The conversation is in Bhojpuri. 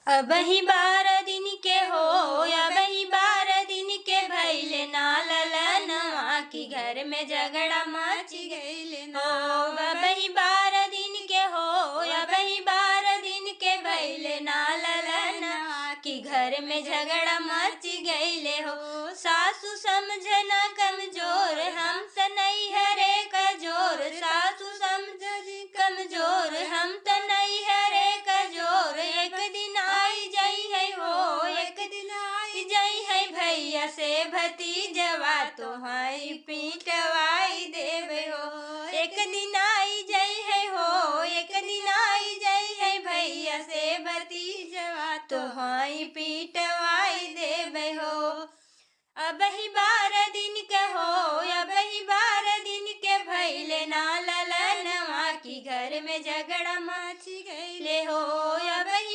अब ही 12 दिन के हो, अब ही 12 दिन के भैले ना ललनवा की घर में झगड़ा मच गइले ना। अब ही 12 दिन के हो, अब ही 12 दिन के भैले ना ललनवा की घर में झगड़ा मच गइले हो। सासू समझना कमजोर हम त नहीं हरे कजोर, सासू समझ कमजोर हम त नहीं हरे कजोर। एक दिन आई जाई है हो, एक दिन आई जाई है भैया से भतीजवा तो हाई पीटवाई देवे हो। एक दिन आई जाई है हो, एक दिन आई जाई है भैया से भतीजवा तो हाई पीटवाई देवे हो। अब ही 12 दिन के हो, अब ही 12 दिन के भैले ना ललनवा की घर में झगड़ा मच गइले हो। अब ही